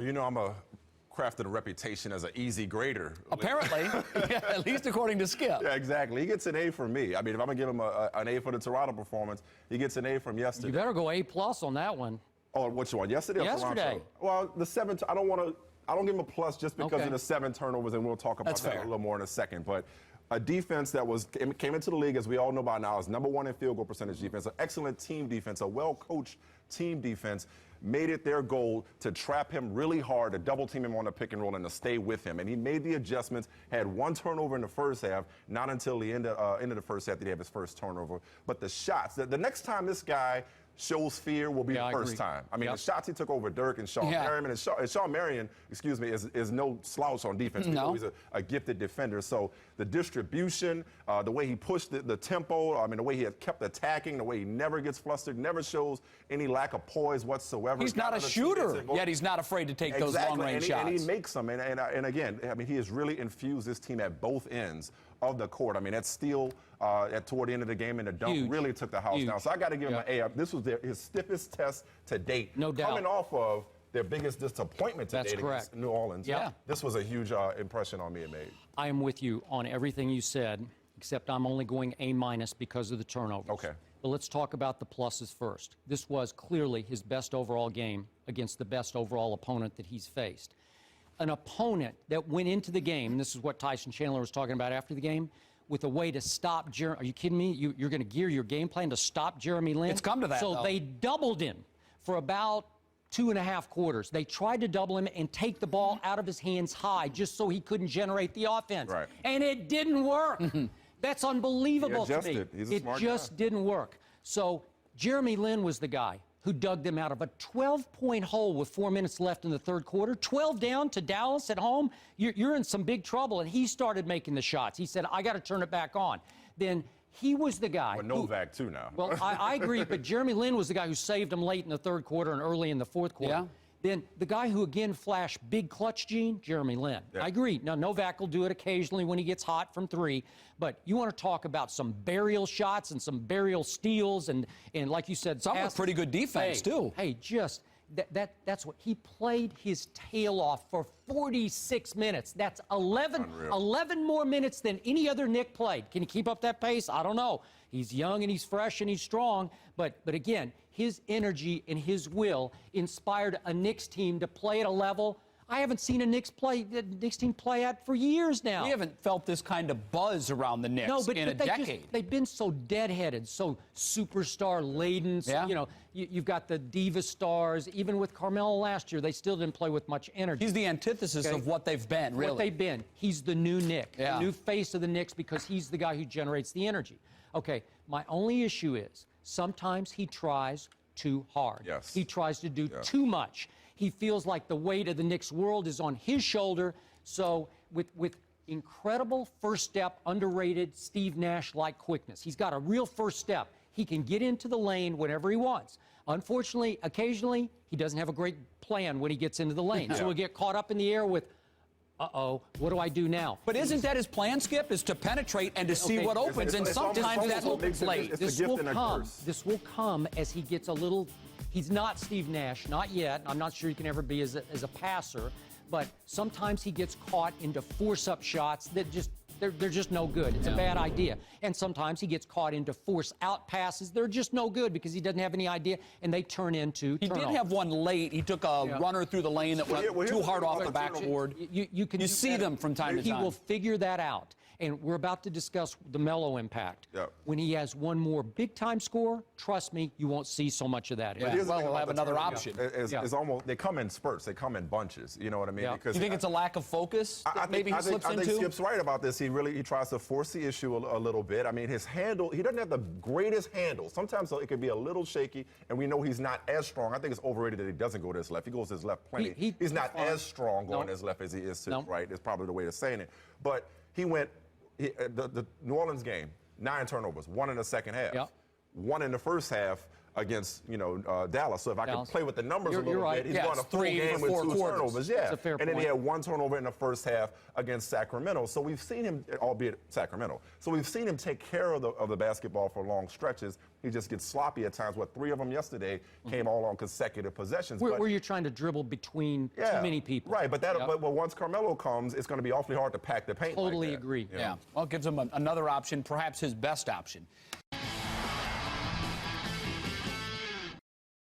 You know, I'm crafted a reputation as an easy grader. Apparently, yeah, at least according to Skip. Yeah, exactly. He gets an A from me. I mean, if I'm going to give him an A for the Toronto performance, he gets an A from yesterday. You better go A+ on that one. Oh, which one? Yesterday or Toronto? Well, the 7, I don't give him a plus just because of the 7 turnovers, and we'll talk about that a little more in a second. But a defense that came into the league, as we all know by now, is #1 in field goal percentage defense, an excellent team defense, a well-coached team defense, made it their goal to trap him really hard, to double team him on the pick and roll, and to stay with him. And he made the adjustments, had 1 turnover in the first half, not until the end of the first half did he have his first turnover. But the shots, the next time this guy shows fear will be the first time. I mean, the shots he took over Dirk and Sean Merriman, and Sean Marion, excuse me, is no slouch on defense. No. He's a gifted defender. So the distribution, the way he pushed the tempo, I mean, the way he has kept attacking, the way he never gets flustered, never shows any lack of poise whatsoever. He's not a shooter, yet he's not afraid to take those long-range shots. And he makes them. And again, I mean, he has really infused this team at both ends of the court. I mean, that steal toward the end of the game and the dunk really took the house down. So I got to give him an A. This was his stiffest test to date. No doubt. Coming off of their biggest disappointment to date against New Orleans. Yeah. This was a huge impression on me it made. I am with you on everything you said, except I'm only going A- because of the turnovers. Okay. But let's talk about the pluses first. This was clearly his best overall game against the best overall opponent that he's faced. An opponent that went into the game, and this is what Tyson Chandler was talking about after the game, with a way to stop Jeremy. Are you kidding me? You're going to gear your game plan to stop Jeremy Lin? It's come to that, So they doubled him for about 2.5 quarters. They tried to double him and take the ball out of his hands high just so he couldn't generate the offense. Right. And it didn't work. That's unbelievable to me. He's a smart guy. It just didn't work. So Jeremy Lin was the guy who dug them out of a 12-point hole with 4 minutes left in the third quarter. 12 down to Dallas at home. You're in some big trouble. And he started making the shots. He said, I got to turn it back on. Then he was the guy. But Novak, too, now. Well, I agree, but Jeremy Lin was the guy who saved him late in the third quarter and early in the fourth quarter. Yeah. Then the guy who, again, flashed big clutch gene, Jeremy Lin. Yeah. I agree. Now, Novak will do it occasionally when he gets hot from 3. But you want to talk about some burial shots and some burial steals and like you said, some were pretty good defense, too. Hey, just that's what he played his tail off for 46 minutes. That's 11 more minutes than any other Knick played. Can he keep up that pace? I don't know. He's young and he's fresh and he's strong, but again, his energy and his will inspired a Knicks team to play at a level I haven't seen a Knicks team play at for years now. We haven't felt this kind of buzz around the Knicks in a decade. They've been so deadheaded, so superstar-laden. Yeah. You know, you've got the diva stars. Even with Carmelo last year, they still didn't play with much energy. He's the antithesis of what they've been, really. What they've been. He's the new Knick, the new face of the Knicks, because he's the guy who generates the energy. Okay, my only issue is sometimes he tries too hard. Yes. He tries to do too much. He feels like the weight of the Knicks world is on his shoulder. So with incredible first step, underrated Steve Nash-like quickness, he's got a real first step. He can get into the lane whenever he wants. Unfortunately, occasionally, he doesn't have a great plan when he gets into the lane. So he'll get caught up in the air with, uh-oh, what do I do now? But isn't that his plan, Skip, is to penetrate and to see what opens, and sometimes that opens late. This will come as he gets a little... He's not Steve Nash, not yet. I'm not sure he can ever be as a passer, but sometimes he gets caught into force-up shots that they're just no good. It's a bad idea. And sometimes he gets caught into force-out passes. They're just no good because he doesn't have any idea, and they turn into turnovers. He did have one late. He took a runner through the lane that went too hard off the backboard. You see them from time to time. He will figure that out. And we're about to discuss the Melo impact. When he has one more big-time score, trust me, you won't see so much of that. Well, we'll have another option. It's almost, they come in spurts. They come in bunches. You know what I mean? Because you think it's a lack of focus that maybe he slips into? I think Skip's right about this. He tries to force the issue a little bit. I mean, his handle, he doesn't have the greatest handle. Sometimes it can be a little shaky, and we know he's not as strong. I think it's overrated that he doesn't go to his left. He goes to his left plenty. He's not as strong going to his left as he is to his right. It's probably the way of saying it. But he went... the New Orleans game, 9 turnovers, 1 in the second half, 1 in the first half against Dallas. So if I can play with the numbers a little bit, he's yeah, gone a full game with 2 turnovers. Yeah, that's a fair and then point. he had 1 turnover in the first half against Sacramento. So we've seen him, albeit Sacramento. So we've seen him take care of the basketball for long stretches. He just gets sloppy at times. 3 of them yesterday came all on consecutive possessions. Where you're trying to dribble between too many people. Right, but but once Carmelo comes, it's going to be awfully hard to pack the paint. Totally like that, agree. Yeah, well, it gives him another option, perhaps his best option.